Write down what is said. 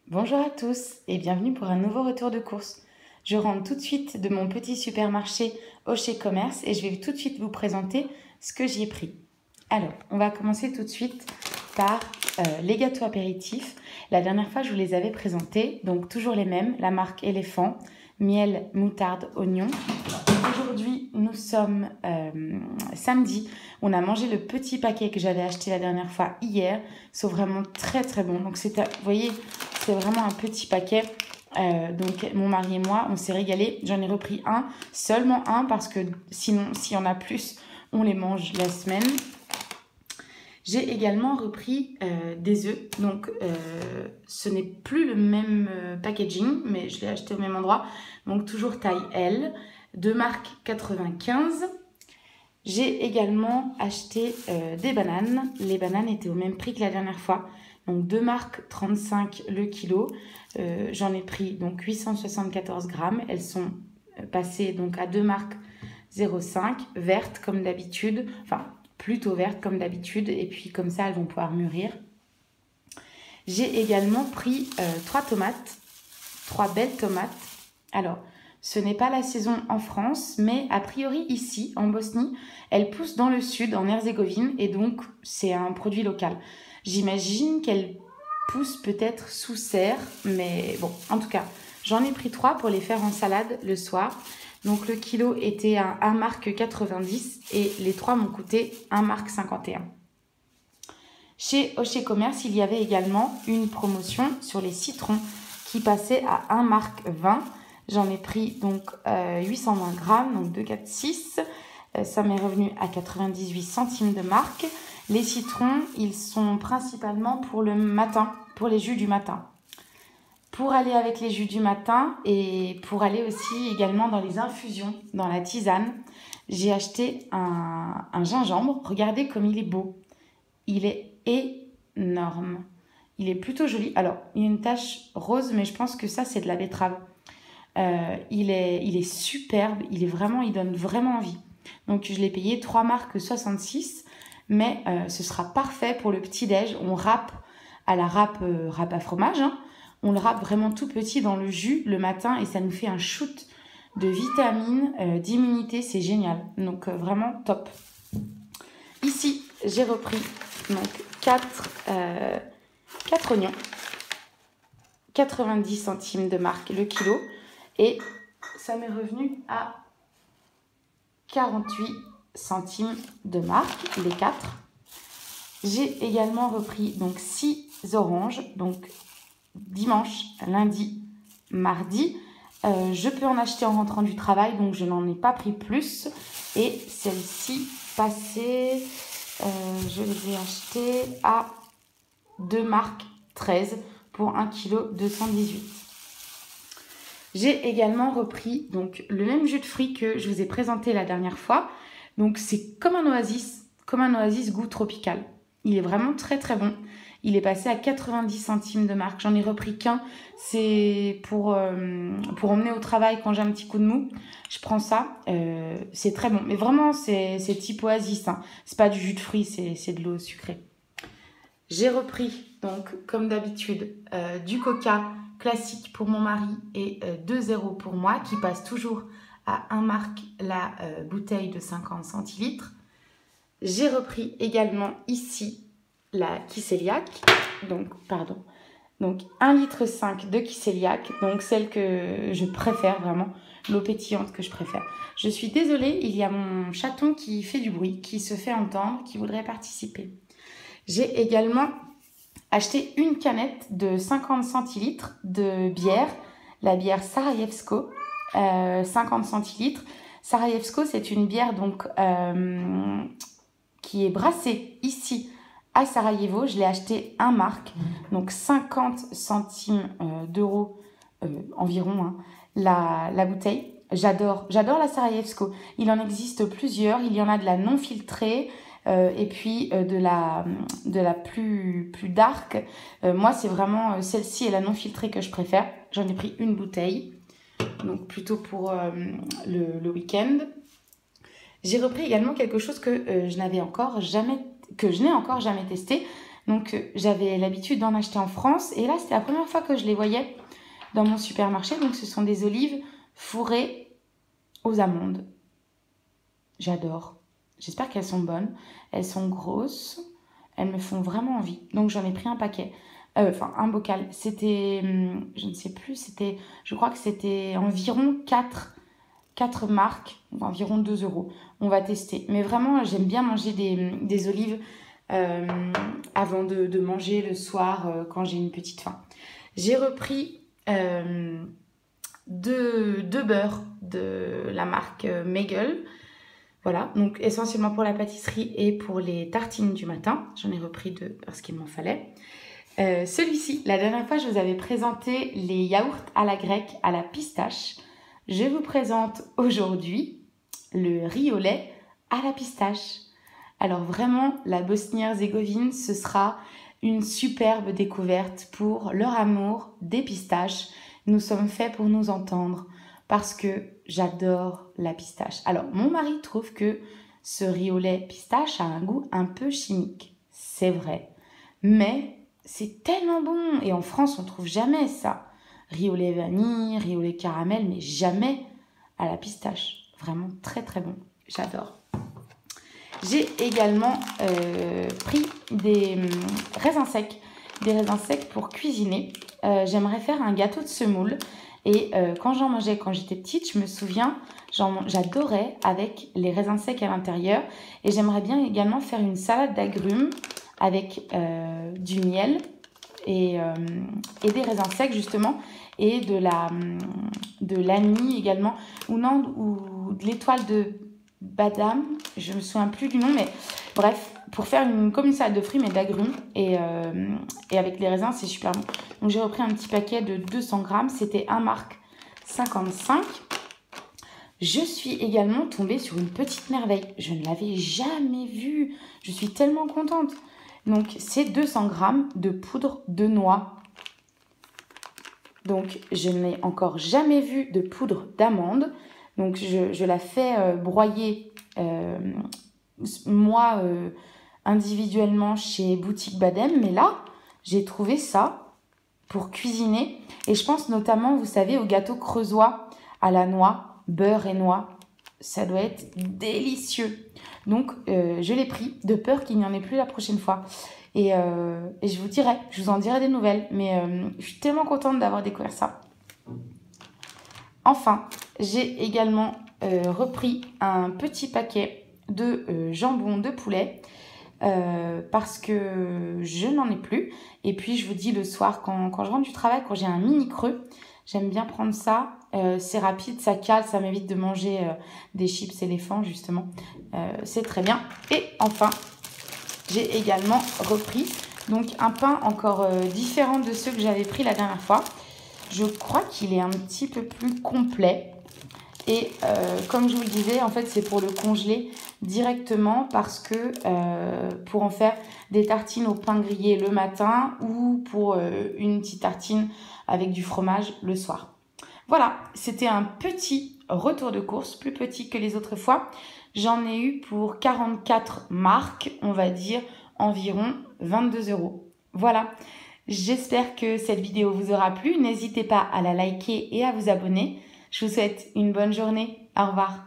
Bonjour à tous et bienvenue pour un nouveau retour de course. Je rentre tout de suite de mon petit supermarché Auchan Commerce et je vais tout de suite vous présenter ce que j'y ai pris. Alors, on va commencer tout de suite par les gâteaux apéritifs. La dernière fois, je vous les avais présentés, donc toujours les mêmes, la marque Éléphant, miel, moutarde, oignon. Aujourd'hui, nous sommes samedi. On a mangé le petit paquet que j'avais acheté la dernière fois hier. Ils sont vraiment très très bons. Donc, vous voyez, c'est vraiment un petit paquet. Donc, mon mari et moi, on s'est régalé. J'en ai repris un, seulement un, parce que sinon, s'il y en a plus, on les mange la semaine. J'ai également repris des œufs. Donc, ce n'est plus le même packaging, mais je l'ai acheté au même endroit. Donc, toujours taille L, de marque 95. J'ai également acheté des bananes. Les bananes étaient au même prix que la dernière fois. Donc, de marque 35 le kilo. J'en ai pris donc 874 grammes. Elles sont passées donc à 2 marques 0,5, vertes comme d'habitude. Enfin, plutôt vertes comme d'habitude. Et puis, comme ça, elles vont pouvoir mûrir. J'ai également pris 3 tomates. 3 belles tomates. Alors, ce n'est pas la saison en France, mais a priori ici, en Bosnie, elle pousse dans le sud, en Herzégovine, et donc c'est un produit local. J'imagine qu'elle pousse peut-être sous serre, mais bon, en tout cas, j'en ai pris 3 pour les faire en salade le soir. Donc le kilo était à 1,90 € et les 3 m'ont coûté 1,51 €. Chez Auchan Commerce, il y avait également une promotion sur les citrons qui passait à 1,20 €. J'en ai pris donc 820 grammes, donc 2, 4, 6. Ça m'est revenu à 98 centimes de marque. Les citrons, ils sont principalement pour le matin, pour les jus du matin. Pour aller avec les jus du matin et pour aller aussi également dans les infusions, dans la tisane, j'ai acheté un gingembre. Regardez comme il est beau. Il est énorme. Il est plutôt joli. Alors, il y a une tache rose, mais je pense que ça, c'est de la betterave. Il est superbe, il donne vraiment envie. Donc je l'ai payé 3 marques 66, mais ce sera parfait pour le petit-déj. On râpe à la râpe à fromage, hein. On le râpe vraiment tout petit dans le jus le matin et ça nous fait un shoot de vitamines, d'immunité, c'est génial. Donc vraiment top. Ici, j'ai repris donc 4 oignons, 90 centimes de marque le kilo. Et ça m'est revenu à 48 centimes de marque, les 4. J'ai également repris donc 6 oranges, donc dimanche, lundi, mardi. Je peux en acheter en rentrant du travail, donc je n'en ai pas pris plus. Et celle-ci passée, je les ai achetées à 2 marques 13 pour 1,218 kg. J'ai également repris donc le même jus de fruits que je vous ai présenté la dernière fois. Donc c'est comme un oasis goût tropical. Il est vraiment très très bon. Il est passé à 90 centimes de marque. J'en ai repris qu'un. C'est pour emmener au travail quand j'ai un petit coup de mou. Je prends ça. C'est très bon. Mais vraiment c'est type oasis, hein. C'est pas du jus de fruits, c'est de l'eau sucrée. J'ai repris donc comme d'habitude du coca classique pour mon mari et 2 € pour moi qui passe toujours à 1 marque la bouteille de 50 centilitres. J'ai repris également ici la Kisseliak, donc 1,5 litre de Kisseliak, donc celle que je préfère vraiment, l'eau pétillante que je préfère. Je suis désolée, il y a mon chaton qui fait du bruit, qui se fait entendre, qui voudrait participer. J'ai également acheté une canette de 50 centilitres de bière, la bière Sarajevsko, 50 centilitres. Sarajevsko, c'est une bière donc qui est brassée ici à Sarajevo. Je l'ai achetée 1 marque, donc 50 centimes d'euros environ, hein, la bouteille. J'adore la Sarajevsko. Il en existe plusieurs. Il y en a de la non filtrée. Et puis de la plus dark. Moi, c'est vraiment celle-ci et la non filtrée que je préfère. J'en ai pris une bouteille, donc plutôt pour le week-end. J'ai repris également quelque chose que je n'ai encore jamais testé. Donc, j'avais l'habitude d'en acheter en France. Et là, c'était la première fois que je les voyais dans mon supermarché. Donc, ce sont des olives fourrées aux amandes. J'adore. J'espère qu'elles sont bonnes. Elles sont grosses. Elles me font vraiment envie. Donc, j'en ai pris un paquet. Enfin, un bocal. C'était, je ne sais plus, je crois que c'était environ 4 marques, environ 2 euros. On va tester. Mais vraiment, j'aime bien manger des olives avant de manger le soir quand j'ai une petite faim. J'ai repris deux beurres de la marque Meigel. Voilà, donc essentiellement pour la pâtisserie et pour les tartines du matin. J'en ai repris 2 parce qu'il m'en fallait. Celui-ci, la dernière fois, je vous avais présenté les yaourts à la grecque à la pistache. Je vous présente aujourd'hui le riz au lait à la pistache. Alors vraiment, la Bosnie-Herzégovine, ce sera une superbe découverte pour leur amour des pistaches. Nous sommes faits pour nous entendre parce que j'adore la pistache. Alors, mon mari trouve que ce riz au lait pistache a un goût un peu chimique. C'est vrai, mais c'est tellement bon. Et en France, on ne trouve jamais ça. Riz au lait vanille, riz au lait caramel, mais jamais à la pistache. Vraiment très très bon. J'adore. J'ai également pris des raisins secs. Des raisins secs pour cuisiner. J'aimerais faire un gâteau de semoule. Et quand j'en mangeais quand j'étais petite, je me souviens, j'adorais avec les raisins secs à l'intérieur. Et j'aimerais bien également faire une salade d'agrumes avec du miel et des raisins secs justement. Et de l'anis également. Ou de l'étoile de badam. Je me souviens plus du nom, mais bref. Pour faire comme une salade de fruits mais d'agrumes et avec les raisins, c'est super bon. Donc j'ai repris un petit paquet de 200 grammes, c'était 1 marque 55. Je suis également tombée sur une petite merveille. Je ne l'avais jamais vue. Je suis tellement contente. Donc c'est 200 grammes de poudre de noix. Donc je n'ai encore jamais vu de poudre d'amande. Donc je la fais broyer moi individuellement chez Boutique Badem, mais là j'ai trouvé ça pour cuisiner et je pense notamment, vous savez, au gâteau creusois à la noix, beurre et noix, ça doit être délicieux. Donc je l'ai pris de peur qu'il n'y en ait plus la prochaine fois et je vous en dirai des nouvelles, mais je suis tellement contente d'avoir découvert ça. Enfin, j'ai également repris un petit paquet de jambon de poulet parce que je n'en ai plus. Et puis, je vous dis le soir, quand je rentre du travail, quand j'ai un mini creux, j'aime bien prendre ça. C'est rapide, ça cale, ça m'évite de manger des chips éléphants, justement. C'est très bien. Et enfin, j'ai également repris donc un pain encore différent de ceux que j'avais pris la dernière fois. Je crois qu'il est un petit peu plus complet. Et comme je vous le disais, en fait, c'est pour le congeler directement parce que pour en faire des tartines au pain grillé le matin ou pour une petite tartine avec du fromage le soir. Voilà, c'était un petit retour de course, plus petit que les autres fois. J'en ai eu pour 44 marques, on va dire environ 22 euros. Voilà, j'espère que cette vidéo vous aura plu. N'hésitez pas à la liker et à vous abonner. Je vous souhaite une bonne journée. Au revoir.